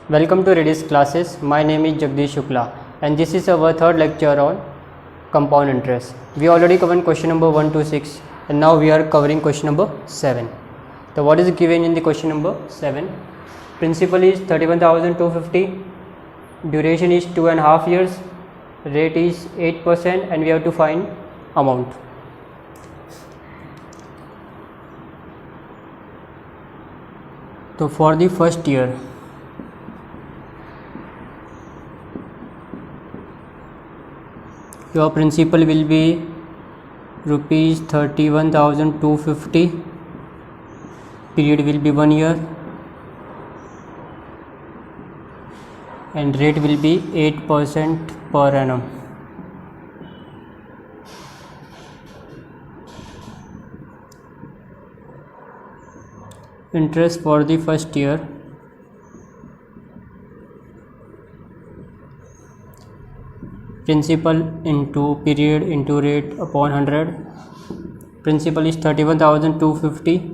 Welcome to Redis classes. My name is Jagdish Shukla and this is our third lecture on compound interest. We already covered question number 1 to 6 and now we are covering question number 7. So what is given in the question number 7? Principal is 31,250, duration is 2.5 years, rate is 8% and we have to find amount. So for the first year, your principal will be rupees 31,250, period will be 1 year and rate will be 8% per annum. Interest for the first year, principal into period into rate upon 100. Principal is 31,250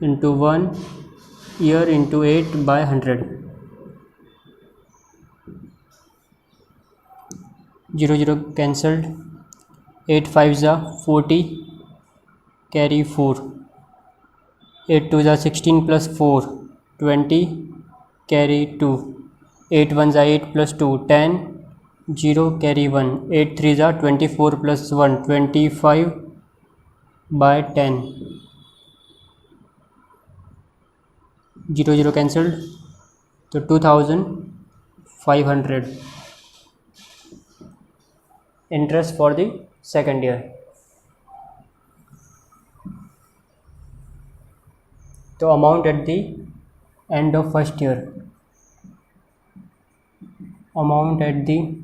into 1 year into 8 by 100. 0 cancelled. 8 5s are 40, carry 4. 8 2s are 16 plus 4, 20, carry 2. 8 1s are 8 plus 2, 10, 0, carry 1. 8 3s are 24 plus 1, 25 by 10. 0 cancelled. So 2,500. Interest for the second year. So amount at the end of first year. Amount at the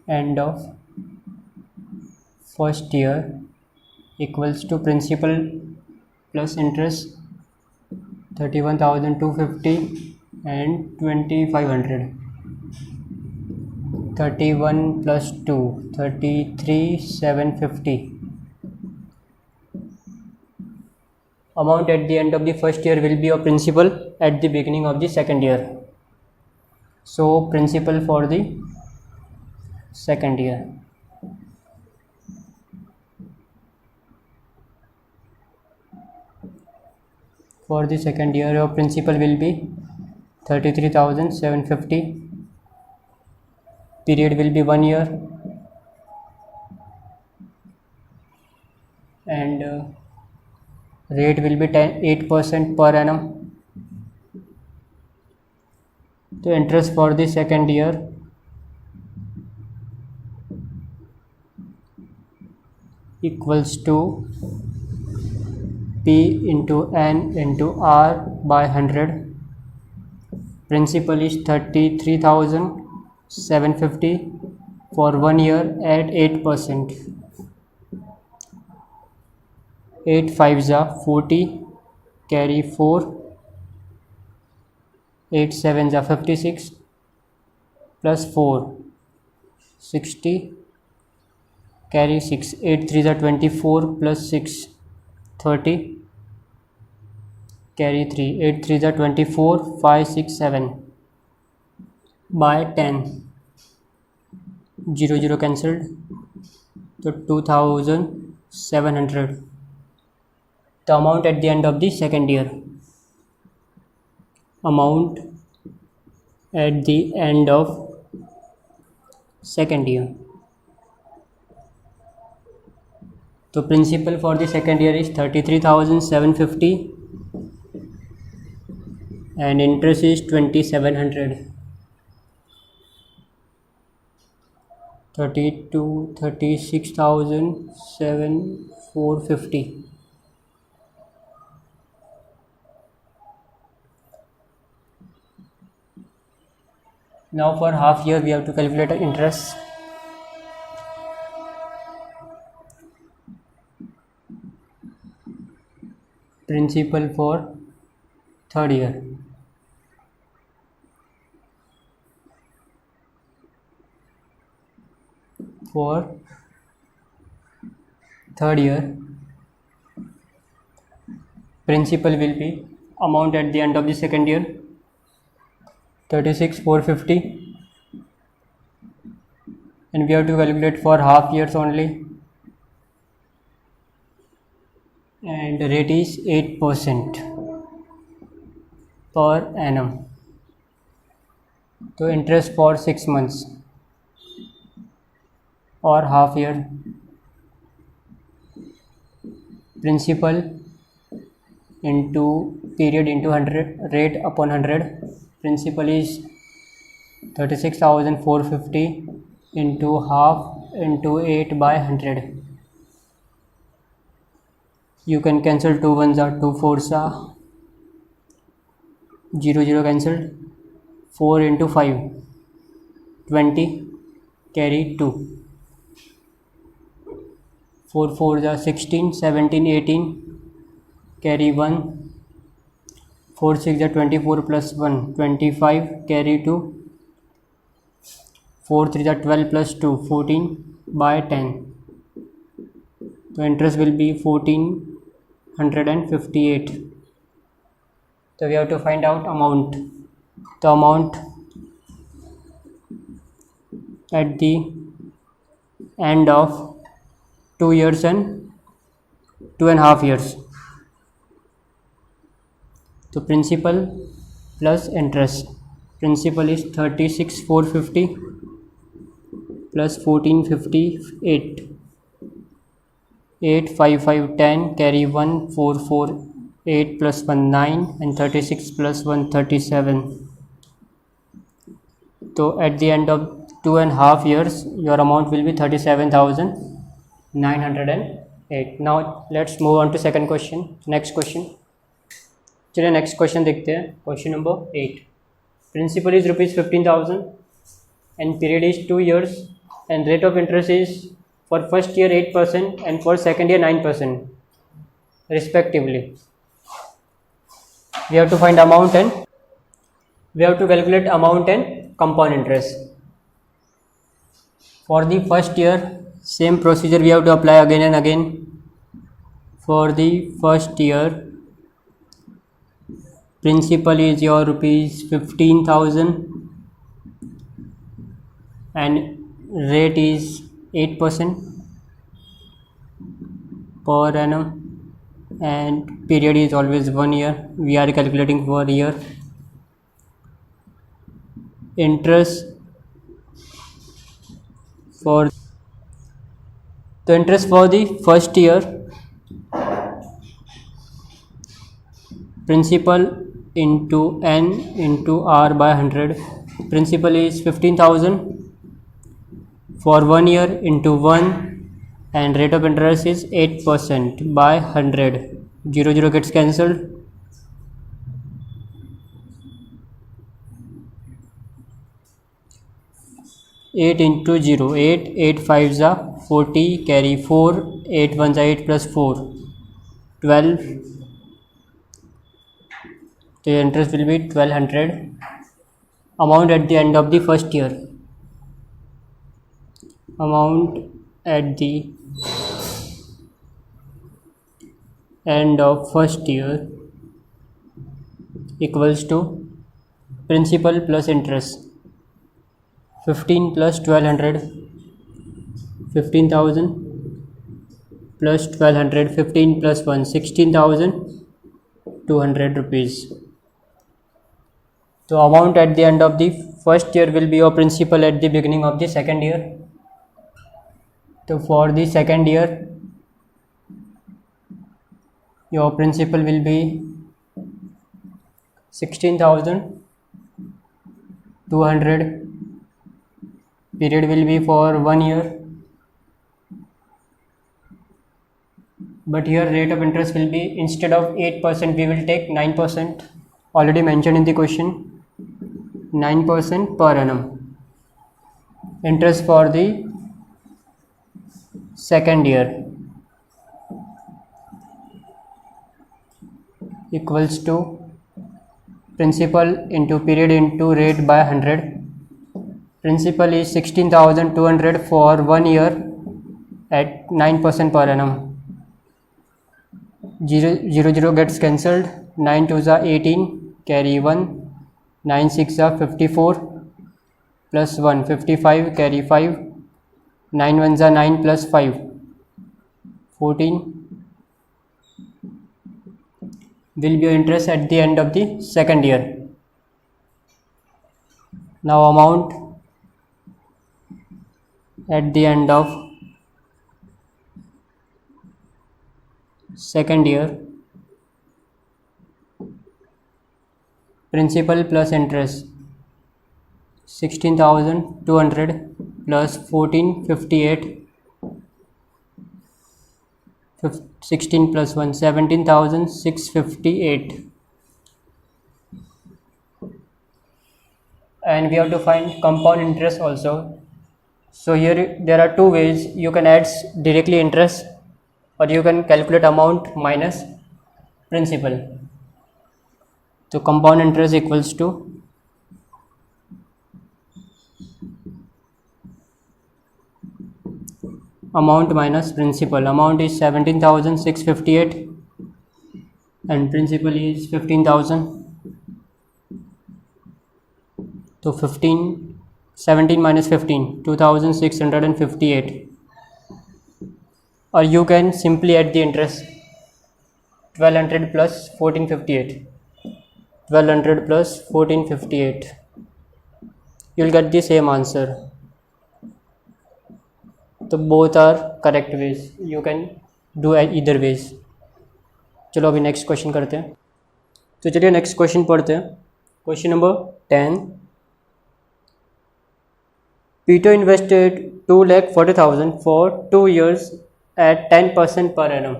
end of first year equals to principal plus interest 31,250 and 2,500. 31 plus 2, 33,750. Amount at the end of the first year will be your principal at the beginning of the second year. So principal for the second year. For the second year, your principal will be 33,750. Period will be 1 year and rate will be 8% per annum. The interest for the second year equals to P into N into R by 100. Principal is 33,750 for 1 year at 8%. 8 5s are 40, carry 4. 8 7s are 56 plus 4, 60, carry 6. 8 3s are 24 plus 6, 30, carry 3. 8 3s are 24, 5 6 7 by 10. 0 cancelled. So 2,700. The amount at the end of the second year. Amount at the end of second year. So principal for the second year is 33,750 and interest is 2,700. 36,450. Now for half year we have to calculate interest. Principal for third year. For third year, principal will be amount at the end of the second year, 36,450, and we have to calculate for half years only, and the rate is 8% per annum. So interest for 6 months or half year. Principal into period into 100, rate upon 100. Principal is 36,450 into half into 8 by 100. You can cancel 2 ones are 2 fours are 0 0 cancelled. 4 into 5, 20, carry 2. 4 4s are 16, 17, 18, carry 1. 4 6 are 24 plus 1, 25, carry 2. 4 3 are 12 plus 2, 14 by 10. The interest will be 1458. So we have to find out amount. The amount at the end of 2 years and 2.5 years. So principal plus interest. Principal is 36,450 plus 1458. 8 5 5 10, carry 1. 4 4 8 plus 1 9, and 36 plus 1 37. So at the end of 2.5 years, your amount will be 37,908. Now let's move on to second question. Next question. चलिए next question देखते हैं. Question number 8. Principal is rupees 15,000 and period is 2 years and rate of interest is for first year 8% and for second year 9% respectively. We have to find amount and we have to calculate amount and compound interest. For the first year, same procedure we have to apply again and again. For the first year, principal is your rupees 15,000 and rate is 8% per annum, and period is always 1 year. We are calculating for year. Interest for the interest for the first year, principal into n into r by 100. Principal is 15,000 for 1 year into 1, and rate of interest is 8% by 100. 0 0 gets cancelled. 8 into 0, 8, 8 5s are 40, carry 4, 8 1s are 8 plus 4, 12. The interest will be 1200. Amount at the end of the first year. Amount at the end of first year equals to principal plus interest. 15 plus 1200, 15,000 plus 1200, 15 plus 1, 16,200 rupees. So amount at the end of the first year will be your principal at the beginning of the second year. So for the second year, your principal will be 16,200. Period will be for 1 year, but here rate of interest will be, instead of 8% we will take 9%, already mentioned in the question, 9% per annum. Interest for the second year equals to principal into period into rate by 100. Principal is 16,200 for 1 year at 9% per annum. 0 0 gets cancelled. 9 2 are 18, carry 1, 9 6 are 54, plus 1 55, carry 5, 9 1 are 9 plus 5 14 will be your interest at the end of the second year. Now amount at the end of second year, principal plus interest 16,200 plus 1458, 16 plus 1 17,658, and we have to find compound interest also. So here there are two ways: you can add directly interest, or you can calculate amount minus principal. So compound interest equals to amount minus principal. Amount is 17,658 and principal is 15,000. So 17 minus 15, 2,658. Or you can simply add the interest, 1200 plus 1458. 1200 plus 1458. You will get the same answer. तो both are correct ways. You can do either ways. चलो अभी next question करते हैं. तो चलिए next question पढ़ते हैं. Question number 10. Peter invested 2,40,000 for 2 years at 10% per annum.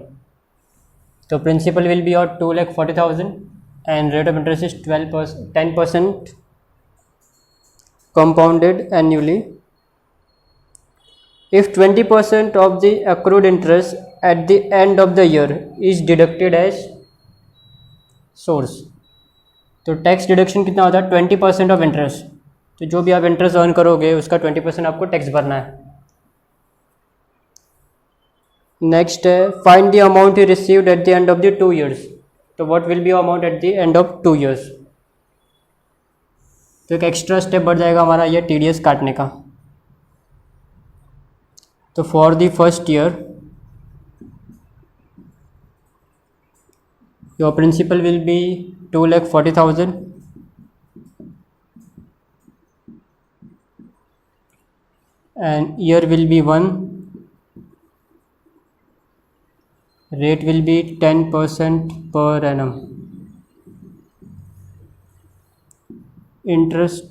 So principal will be your 2,40,000 and rate of interest is 10% compounded annually. If 20% of the accrued interest at the end of the year is deducted as source, तो tax deduction कितना होता है? 20% of interest. तो जो भी आप interest earn करोगे उसका 20% आपको टैक्स भरना है. नेक्स्ट है find the amount you received at the end of the 2 years. तो what will be amount at the end of 2 years. तो एक एक्स्ट्रा स्टेप बढ़ जाएगा हमारा ये टीडीएस काटने का. तो for the first year your principal will be 2,40,000 and year will be 1, rate will be 10% per annum. Interest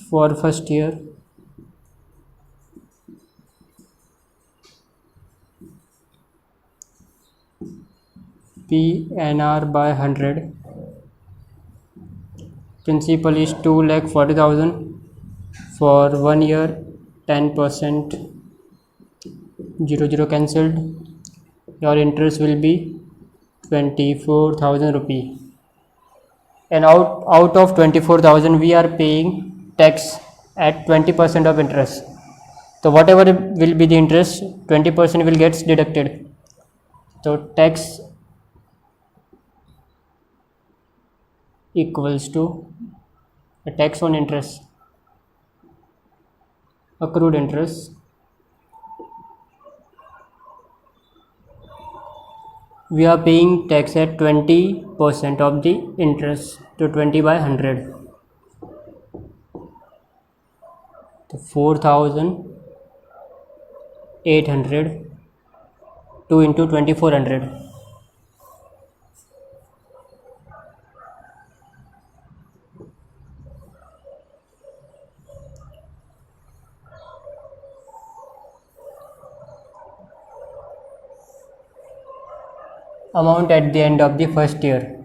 for first year PNR by 100. Principal is 2,40,000 for 1 year, 10%, 0 cancelled. Your interest will be 24,000 rupee. And out of 24,000 we are paying tax at 20% of interest. So whatever will be the interest, 20% will get deducted. So tax equals to a tax on interest, accrued interest. We are paying tax at 20% of the interest, to 20 by 100. So 4,800 2 into 2,400. Amount at the end of the first year.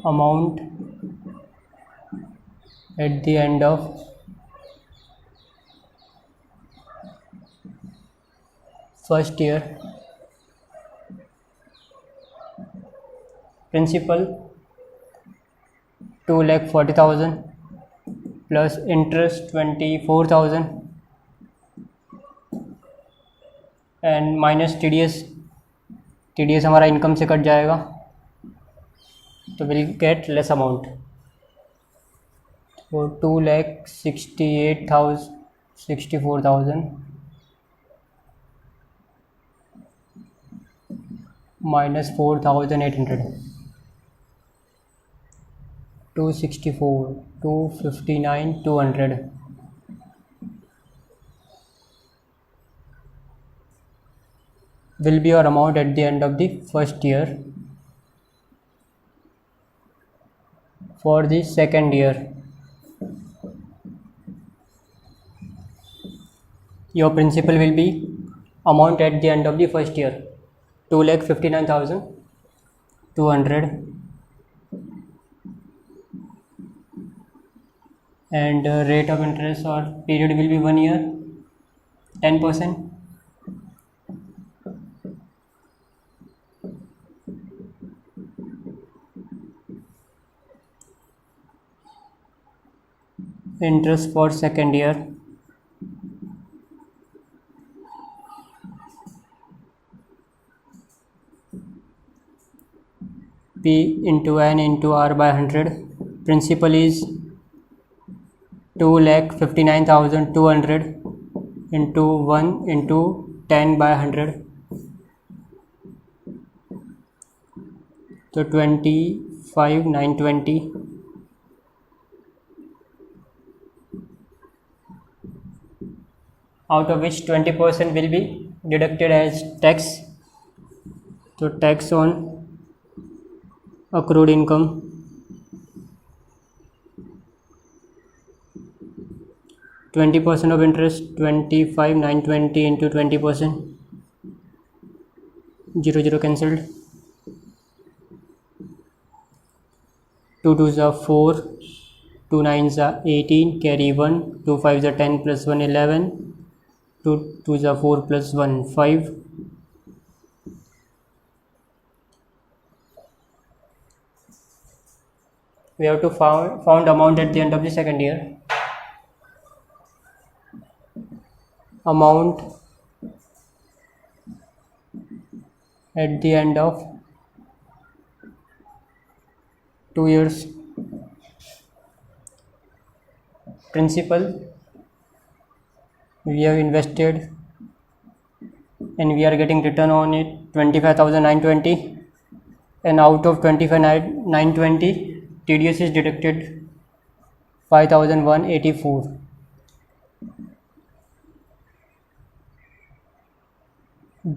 Amount at the end of first year. Principal 2,40,000 plus interest 24,000 and minus TDS. TDS हमारा income से cut जाएगा. so we'll get less amount. So 2,68,064,000 minus 4,800. 264, 259, 200. Will be your amount at the end of the first year. For the second year, your principal will be amount at the end of the first year, 2,59,200, and rate of interest or period will be 1 year, 10%. Interest for second year, P into N into R by 100. Principal is 2,59,200 into 1 into 10 by 100. So 25,920. Out of which 20% will be deducted as tax. So tax on accrued income. %20 of interest, 25,920 into 20%. 0 0 cancelled. 2 2s are 4, 2 9s are 18, carry 1, 2 5s are 10 plus 1 11, 2 2s are 4 plus 1 5. We have to found amount at the end of the second year. Amount at the end of 2 years. Principal we have invested and we are getting return on it 25,920, and out of 25,920 TDS is deducted 5,184.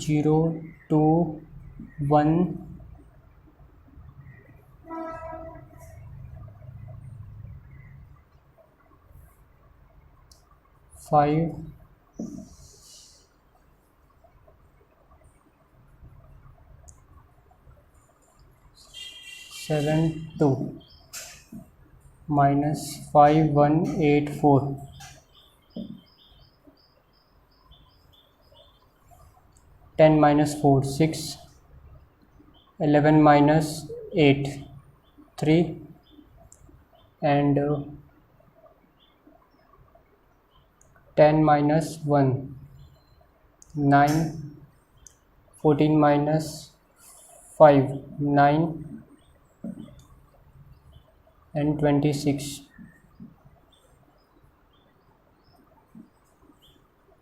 Zero, 2, 1, 5, 7, 2 minus 5,184. 10 minus 4, 6, 11 minus 8, 3, and 10 minus 1, 9, 14 minus 5, 9, and 26.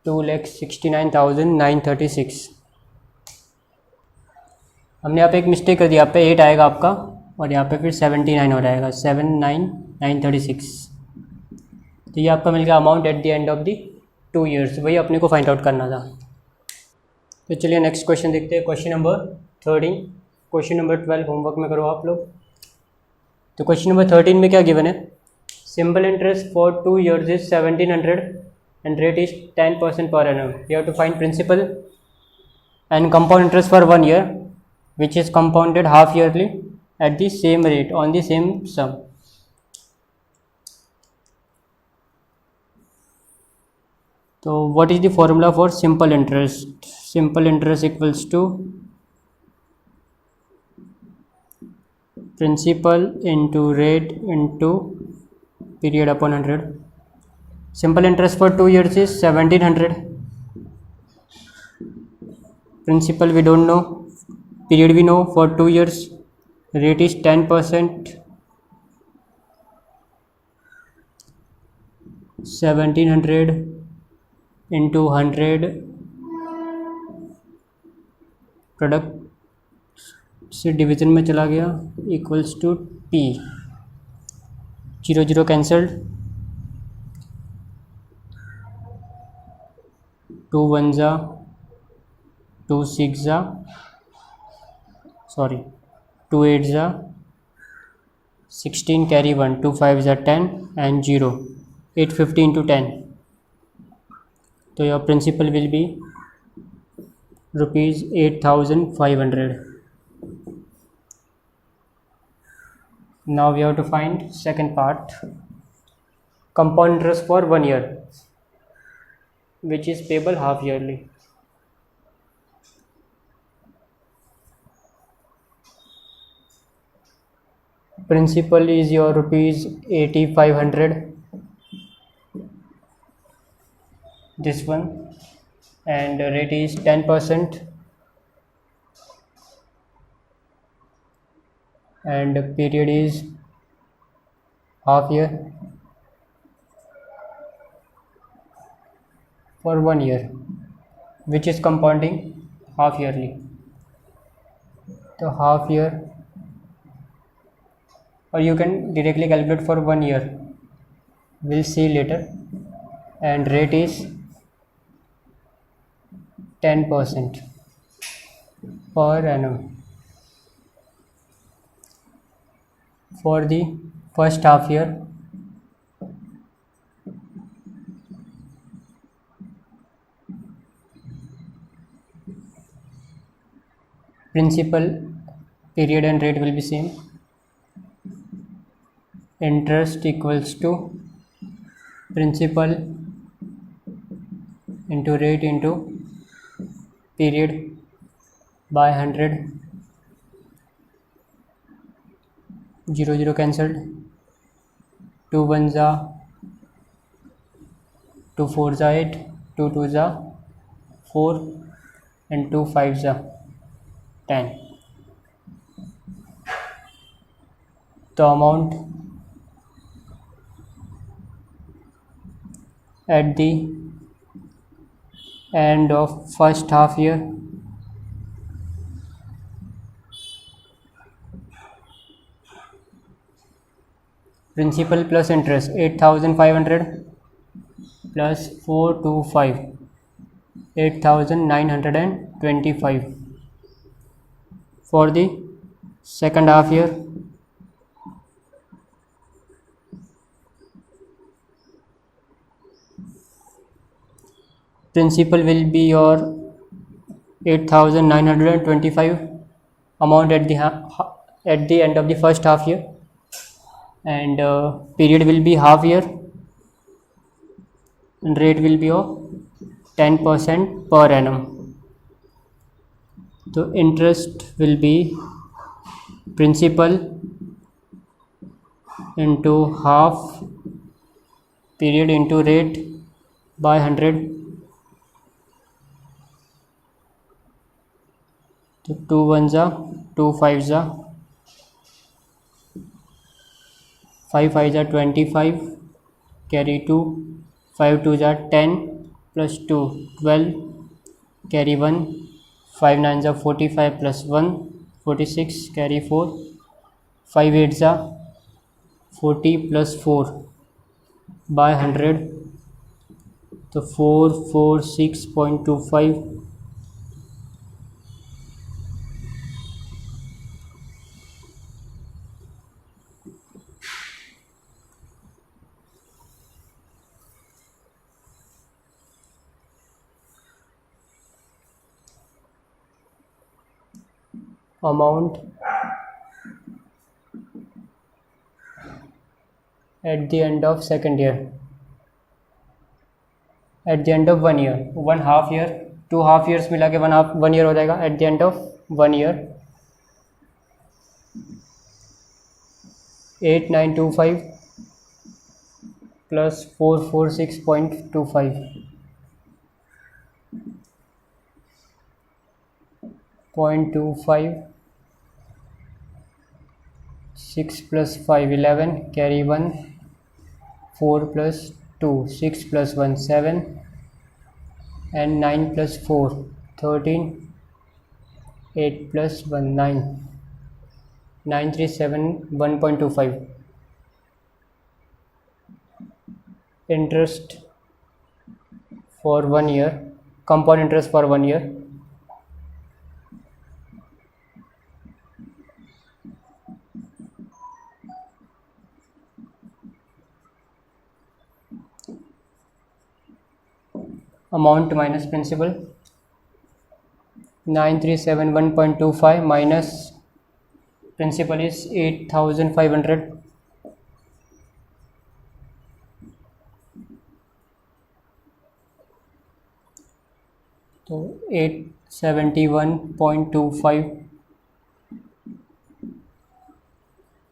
2,69,936. हमने यहाँ पे एक mistake कर दिया, यहाँ पे 8 आएगा आपका और यहाँ पे फिर 79 हो जाएगा, 79,936. तो ये आपका मिल गया amount at the end of the 2 years. वही अपने को फाइंड आउट करना था. तो चलिए नेक्स्ट क्वेश्चन देखते हैं. Question number 13. Question number 12 homework में करो आप लोग. तो क्वेश्चन नंबर 13 में क्या गिवन है? Simple interest for 2 years is 1,700 and rate is 10% per annum. You have to find principal and compound interest for 1 year, which is compounded half yearly at the same rate on the same sum. So what is the formula for simple interest? Simple interest equals to principal into rate into period upon 100. Simple interest for 2 years is 1,700. Principal we don't know, period we know for 2 years. rate is 10%, 1700 into 100 product से division में चला गया equals to P, 0 0 cancelled, 2 1 जा 2 6 जा 2 8 जा 16 carry 1, 2 5 जा 10 and 0, 850 into 10. So your principal will be rupees 8500. Now we have to find second part, compound interest for 1 year, which is payable half yearly. Principal is your rupees 8500, this one, and rate is 10%, and period is half year for 1 year, which is compounding half yearly. So half year, or you can directly calculate for 1 year, we'll see later, and rate is 10% per annum for the first half year. Principal, period and rate will be same. Interest equals to principal into rate into period by 100, 0 0 cancelled, 2 1 जा 2 4 जा 8, 2 2 जा 4 and 2 5 जा 10. The amount at the end of first half year principal plus interest 8500 plus 425, 8925 for the second half year. Principal will be your 8925 amount at the end of the first half year, and period will be half year, and rate will be of 10% per annum. So interest will be principal into half, period into rate by 100. तो 2 1 जा 2 5 जा 5 5 जा 25 carry 2, 5 2 जा 10 plus 2 12 carry 1, 5 9 जा 45 plus 1 46 carry 4, 5 8 जा 40 plus 4 by 100, तो 446.25. Amount at the end of second year, at the end of 1 year, 1 half year, 2 half years मिला के 1 year हो जाएगा. At the end of 1 year 8925 plus 446.25 0.25 6 plus 5 11, carry 1, 4 plus 2 6 plus 1 7, and 9 plus 4 13, 8 plus 1 9, 937 1.25. Interest for 1 year, compound interest for 1 year. Amount minus principal, 937 1.25 minus principal is 8500. So 871.25,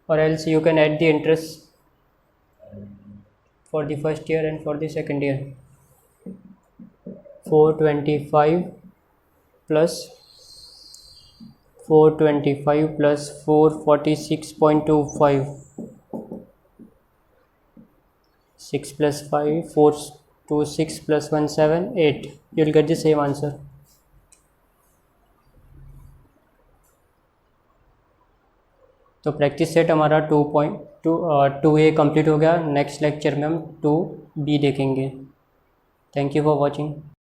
or else you can add the interest for the first year and for the second year. 425 plus 446.25, 6 plus 5 4 2 6 plus 1 7 8. You'll get the same answer. तो practice set हमारा 2A complete हो गया. Next lecture में हम 2B देखेंगे. Thank you for watching.